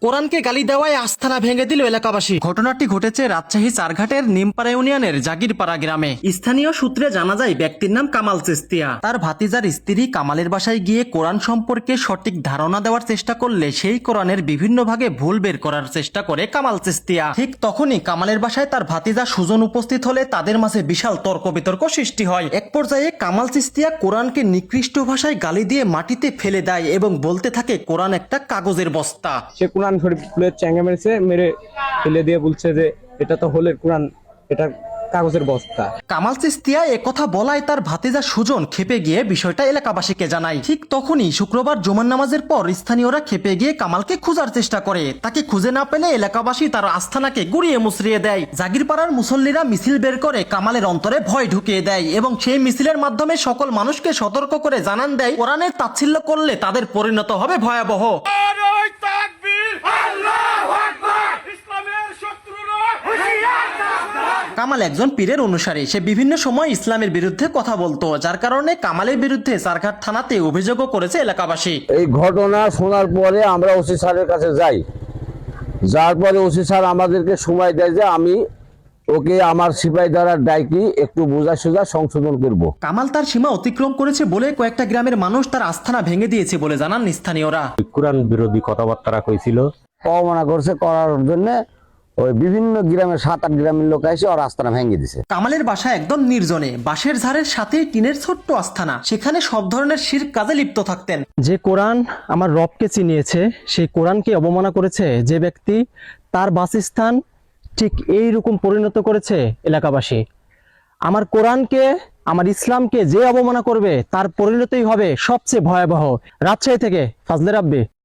কোরআনকে গালি দেওয়ায় আস্থানা ভেঙে দিল এলাকাবাসী। ঘটনাটি ঘটেছে রাজশাহী চারঘাটের নিমপাড়া ইউনিয়নের জাগিরপাড়া গ্রামে। স্থানীয় সূত্রে জানা যায় ব্যক্তির নাম কামাল চিস্তিয়া। তার ভাতিজার স্ত্রী কামালের বাসায় গিয়ে কোরআন সম্পর্কে সঠিক ধারণা দেওয়ার চেষ্টা করলে সেই কোরআনের বিভিন্ন ভাগে ভুল বের করার চেষ্টা করে কামাল চিস্তিয়া। ঠিক তখনই কামালের বাসায় তার ভাতিজা সুজন উপস্থিত হলে তাদের মাঝে বিশাল তর্ক বিতর্ক সৃষ্টি হয়। এক পর্যায়ে কামাল চিস্তিয়া কোরআনকে নিকৃষ্ট ভাষায় গালি দিয়ে মাটিতে ফেলে দেয় এবং বলতে থাকে কোরআন একটা কাগজের বস্তা। সে কোরআন শরীফ খুলে চ্যাঙ্গা মেরে ফেলে দিয়ে বলছে যে এটা তো হলের কোরআন, এটা কাগজের বস্তা। কামাল চিস্তিয়া একথা বলায় তার ভাতিজা সুজন খেপে গিয়ে বিষয়টা এলাকাবাসীকে জানায়। ঠিক তখনই শুক্রবার জুমার নামাজের পর স্থানীয়রা খেপে গিয়ে কামালকে খোঁজার চেষ্টা করে। তাকে খুঁজে না পেলে এলাকাবাসী তার আস্থানাকে গুড়িয়ে মুচড়িয়ে দেয়। জাগিরপাড়ার মুসল্লিরা মিছিল বের করে কামালের অন্তরে ভয় ঢুকিয়ে দেয় এবং সেই মিছিলের মাধ্যমে সকল মানুষকে সতর্ক করে জানান দেয় কোরআনের তাচ্ছিল্য করলে তাদের পরিণত হবে ভয়াবহ। কামাল একজন পীরের অনুসারী। সে বিভিন্ন সময় ইসলামের বিরুদ্ধে কথা বলতো, যার কারণে কামালের বিরুদ্ধে চারঘাট থানাতে অভিযোগও করেছে এলাকাবাসী। এই ঘটনা শোনার পরে আমরা ওসি স্যারের কাছে যাই, যার পরে ওসি স্যার আমাদেরকে সময় দেয় যে আমি ওকে আমার সিপাহী দ্বারা ডাইকি একটু বোঝা সোজা সংশোধন করব। কামাল তার সীমা অতিক্রম করেছে বলে কয়েকটা গ্রামের মানুষ তার আস্থানা ভেঙে দিয়েছে বলে জানান স্থানীয়রা। কোরআন বিরোধী কথাবার্তা কইছিল, অবমাননা করছে, করার জন্য ওই বিভিন্ন গ্রামের 7-8 গ্রামের লোক এসে ওর আস্তানা ভেঙে দিছে। কামালের বাসা একদম নির্জনে, বাঁশের ঝাড়ের সাথে টিনের ছোট্ট আস্থানা। সেখানে সব ধরনের শিরক কাজে লিপ্ত থাকতেন। যে কোরআন আমার রবকে চিনিয়েছে, সেই কোরআনকে অবমাননা করেছে যে ব্যক্তি, তার বাসস্থান ঠিক এইরকম পরিণত করেছে এলাকাবাসী। আমার কোরআনকে, আমার ইসলামকে যে অবমাননা করবে তার পরিণতই হবে সবচেয়ে ভয়াবহ। রাজশাহী থেকে ফাজলে রাব্বি।